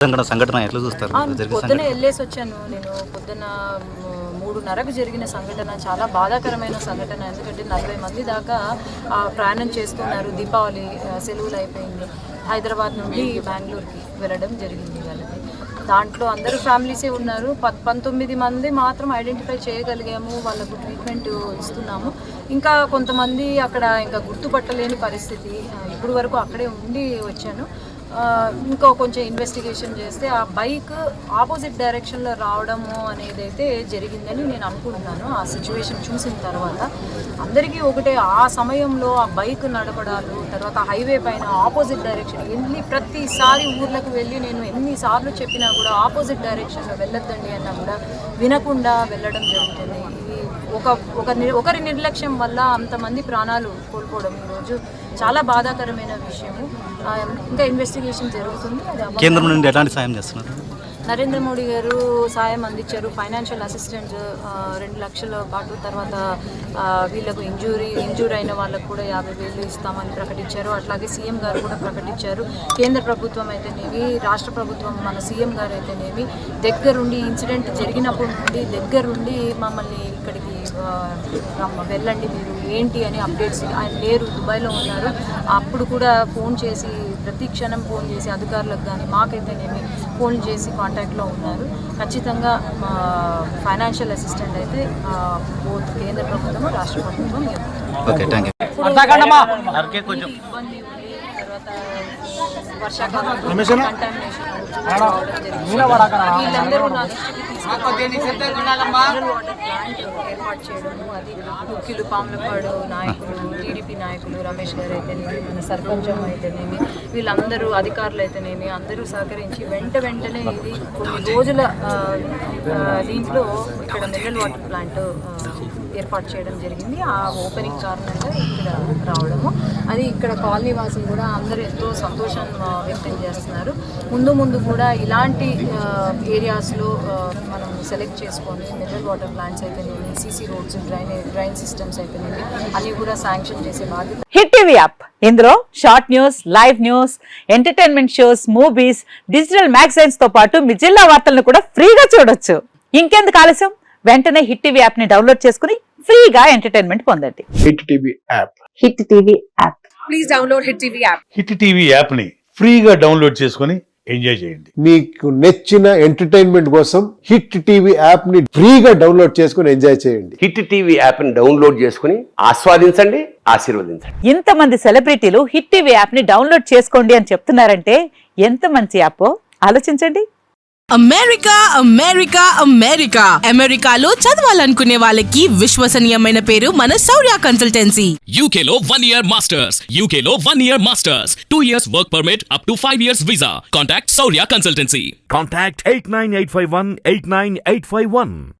సంఘటన ఎట్లా చూస్తారు? పొద్దున వెళ్ళేసి వచ్చాను నేను. పొద్దున 3:30కు జరిగిన సంఘటన చాలా బాధాకరమైన సంఘటన. ఎందుకంటే 40 మంది దాకా ప్రయాణం చేస్తున్నారు. దీపావళి సెలవులు అయిపోయింది. హైదరాబాద్ నుండి బెంగళూరుకి వెళ్ళడం జరిగింది వాళ్ళకి. దాంట్లో అందరూ ఫ్యామిలీసే ఉన్నారు. 19 మంది మాత్రం ఐడెంటిఫై చేయగలిగాము. వాళ్ళకు ట్రీట్మెంట్ ఇస్తున్నాము. ఇంకా కొంతమంది అక్కడ ఇంకా గుర్తుపట్టలేని పరిస్థితి. ఇప్పుడు వరకు అక్కడే ఉండి వచ్చాను. ఇంకా కొంచెం ఇన్వెస్టిగేషన్ చేస్తే ఆ బైక్ ఆపోజిట్ డైరెక్షన్లో రావడము అనేది అయితే జరిగిందని నేను అనుకుంటున్నాను. ఆ సిచ్యువేషన్ చూసిన తర్వాత అందరికీ ఒకటే, ఆ సమయంలో ఆ బైక్ నడపడాలు, తర్వాత హైవే పైన ఆపోజిట్ డైరెక్షన్ ప్రతిసారి ఊర్లకు వెళ్ళి నేను ఎన్నిసార్లు చెప్పినా కూడా ఆపోజిట్ డైరెక్షన్లో వెళ్ళొద్దండి అన్నా కూడా వినకుండా వెళ్ళడం జరుగుతుంది. ఒకరి నిర్లక్ష్యం వల్ల అంతమంది ప్రాణాలు కోల్పోవడం ఈరోజు చాలా బాధాకరమైన విషయము. ఇంకా ఇన్వెస్టిగేషన్ జరుగుతుంది. కేంద్రం నుండి ఎలాంటి సాయం చేస్తున్నారు? నరేంద్ర మోడీ గారు సాయం అందించారు. ఫైనాన్షియల్ అసిస్టెంట్ 2 లక్షల పాటు, తర్వాత వీళ్ళకు ఇంజూర్ అయిన వాళ్ళకు కూడా 50,000 ఇస్తామని ప్రకటించారు. అట్లాగే సీఎం గారు కూడా ప్రకటించారు. కేంద్ర ప్రభుత్వం అయితేనేమి, రాష్ట్ర ప్రభుత్వం మన సీఎం గారు అయితేనేమి దగ్గరుండి ఇన్సిడెంట్ జరిగినప్పటి నుండి దగ్గరుండి మమ్మల్ని ఇక్కడికి వెళ్ళండి మీరు ఏంటి అని అప్డేట్స్. ఆయన లేరు, దుబాయ్లో ఉన్నారు. అప్పుడు కూడా ఫోన్ చేసి ప్రతి క్షణం ఫోన్ చేసి అధికారులకు కానీ మాకైతేనేమి ఫోన్ చేసి కాంటాక్ట్లో ఉన్నారు. ఖచ్చితంగా మా ఫైనాన్షియల్ అసిస్టెంట్ అయితే బోత్ కేంద్ర ప్రభుత్వం రాష్ట్ర ప్రభుత్వం ఇబ్బంది ఉంది. తర్వాత వర్షాకాలం కంటామినేషన్ వీళ్ళందరూ నా దృష్టికి ఏర్పాటు చేయడము. అది ముఖ్యులు పాములపాడు నాయకులు, టీడీపీ నాయకులు, రమేష్ గారు అయితేనేమి, మన సర్పంచం అయితేనేమి, వీళ్ళందరూ అధికారులు అయితేనేమి అందరూ సహకరించి వెంటనే ఇది కొన్ని రోజుల దీంట్లో ఇక్కడ మినరల్ వాటర్ ప్లాంట్ ఏర్పాటు చేయడం జరిగింది. ఆ ఓపెనింగ్ కారణంగా ఇక్కడ రావడము, అది ఇక్కడ కాలనీ వాసులు కూడా అందరూ ఎంతో సంతోషం వ్యక్తం చేస్తున్నారు. ముందు కూడా ఇలాంటి ఏరియాస్లో మనం సెలెక్ట్ చేసుకొని మినరల్ వాటర్ ప్లాంట్స్ అయితేనేమి, సీసీ రోడ్స్, డ్రైన్ సిస్టమ్స్ అయితేనేమి అన్ని కూడా శాంక్షన్ చేసే బాధ్యత. హిట్ టీవీ యాప్, ఇందులో short news, live news, entertainment shows, movies, digital magazines తో పాటు మీ జిల్లా వార్తలను కూడా ఫ్రీగా చూడొచ్చు. ఇంకెందుకు ఆలస్యం, వెంటనే హిట్ టీవీ యాప్ ని డౌన్లోడ్ చేసుకుని ఫ్రీగా ఎంటర్టైన్మెంట్ పొందండి. Hit TV app. Hit TV app. Please download hit TV app. Hit TV app ని ఫ్రీగా డౌన్లోడ్ చేసుకుని ఎంజాయ్ చేయండి. మీకు నచ్చిన ఎంటర్టైన్మెంట్ కోసం హిట్ టీవీ యాప్ ని ఫ్రీగా డౌన్లోడ్ చేసుకుని ఎంజాయ్ చేయండి. హిట్ టీవీ యాప్ ని డౌన్లోడ్ చేసుకుని ఆస్వాదించండి, ఆశీర్వదించండి. ఇంతమంది సెలబ్రిటీలు హిట్ టీవీ యాప్ ని డౌన్లోడ్ చేసుకోండి అని చెప్తున్నారంటే ఎంత మంచి యాప్ ఆలోచించండి. అమెరికాలో చదవాలనుకునే వాళ్ళకి విశ్వసనీయమైన పేరు మన శౌర్య కన్సల్టెన్సీ. UK లో 1 year masters, UK లో 1 year masters, 2 years work permit up to 5 years visa. Contact Saurya Consultancy. Contact 89851 89851.